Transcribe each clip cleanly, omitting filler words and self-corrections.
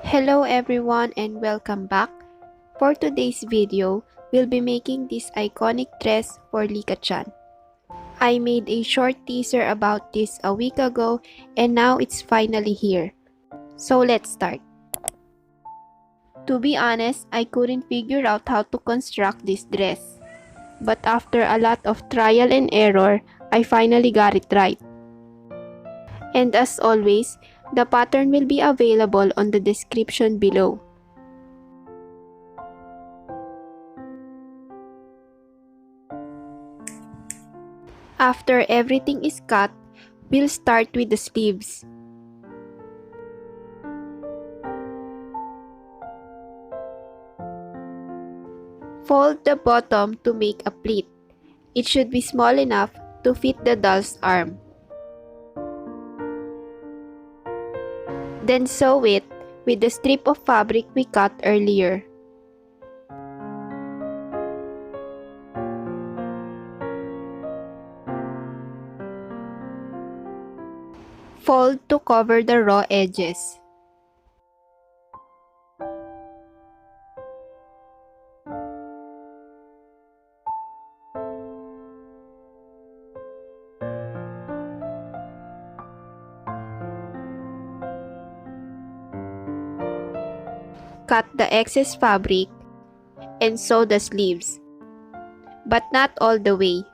Hello everyone and welcome back. For today's video, we'll be making this iconic dress for Lika-chan. I made a short teaser about this a week ago and now it's finally here. So let's start. To be honest, I couldn't figure out how to construct this dress. But after a lot of trial and error, I finally got it right. And as always, the pattern will be available on the description below. After everything is cut, we'll start with the sleeves. Fold the bottom to make a pleat. It should be small enough to fit the doll's arm. Then sew it with the strip of fabric we cut earlier. Fold to cover the raw edges. Cut the excess fabric and sew the sleeves, but not all the way.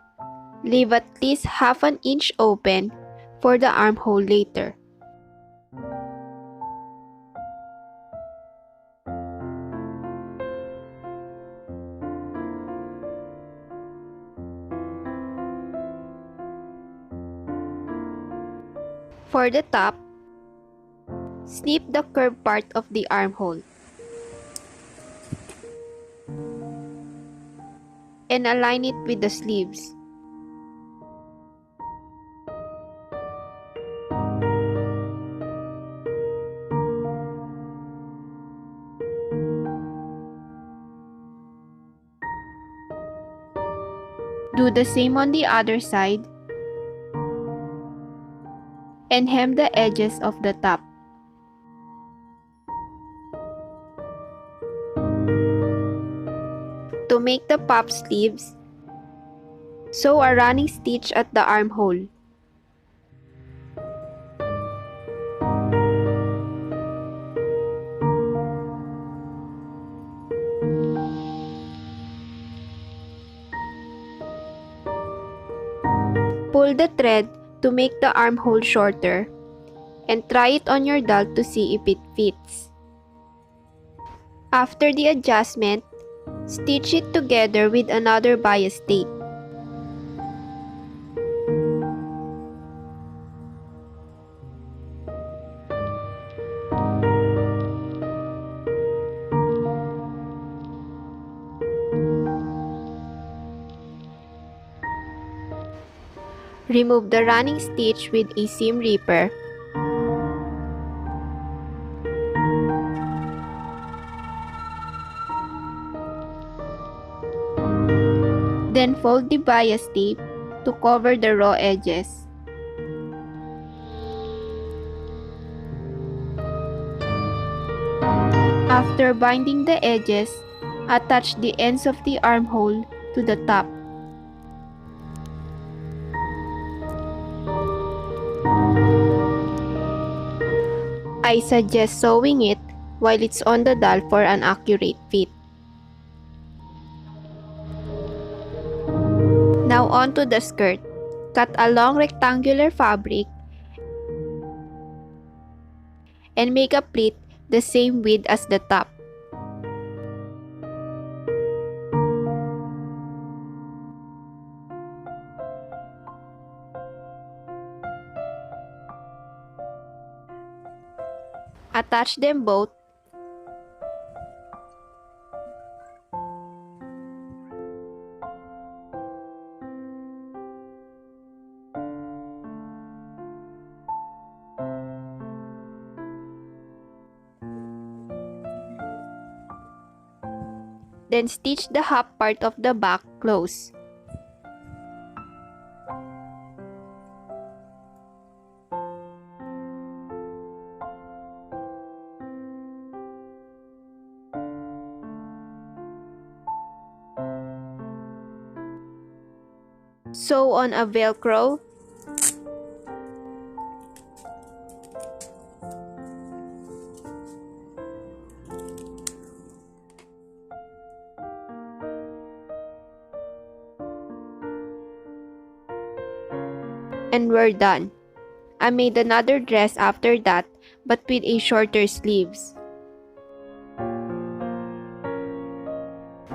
Leave at least half an inch open for the armhole later. For the top, snip the curved part of the armhole and align it with the sleeves. Do the same on the other side and hem the edges of the top. To make the puff sleeves, sew a running stitch at the armhole. Pull the thread to make the armhole shorter and try it on your doll to see if it fits. After the adjustment, stitch it together with another bias tape. Remove the running stitch with a seam ripper. Then fold the bias tape to cover the raw edges. After binding the edges, attach the ends of the armhole to the top. I suggest sewing it while it's on the doll for an accurate fit. Now on to the skirt. Cut a long rectangular fabric and make a pleat the same width as the top. Attach them both. Then stitch the half part of the back close. Sew on a Velcro. And we're done. I made another dress after that, but with a shorter sleeves.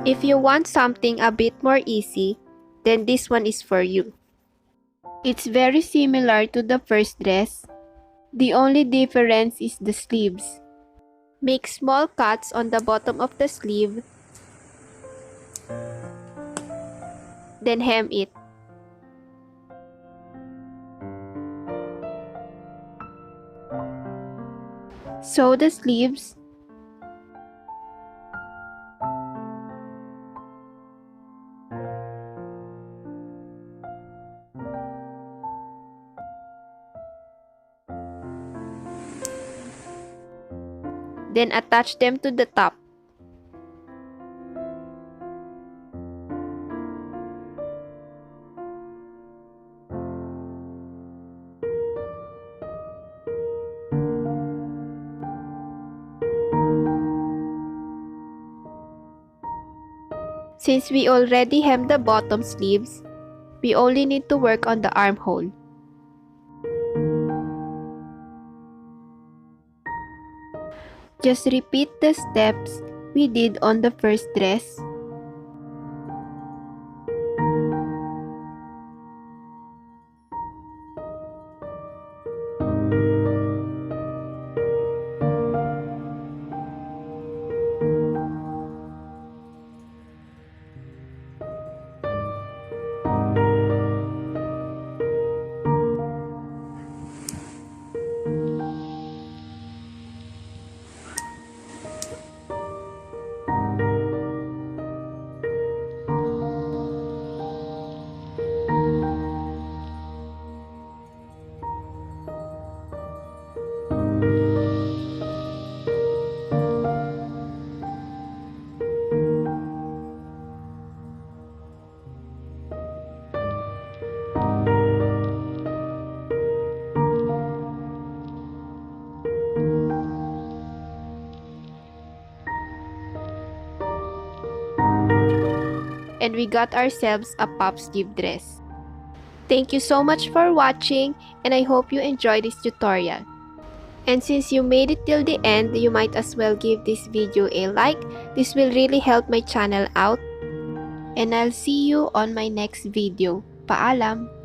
If you want something a bit more easy, then this one is for you. It's very similar to the first dress. The only difference is the sleeves. Make small cuts on the bottom of the sleeve, then hem it. Sew the sleeves. Then attach them to the top. Since we already hemmed the bottom sleeves, we only need to work on the armhole. Just repeat the steps we did on the first dress. And we got ourselves a puff sleeve dress. Thank you so much for watching, and I hope you enjoyed this tutorial. And since you made it till the end, you might as well give this video a like. This will really help my channel out. And I'll see you on my next video. Paalam!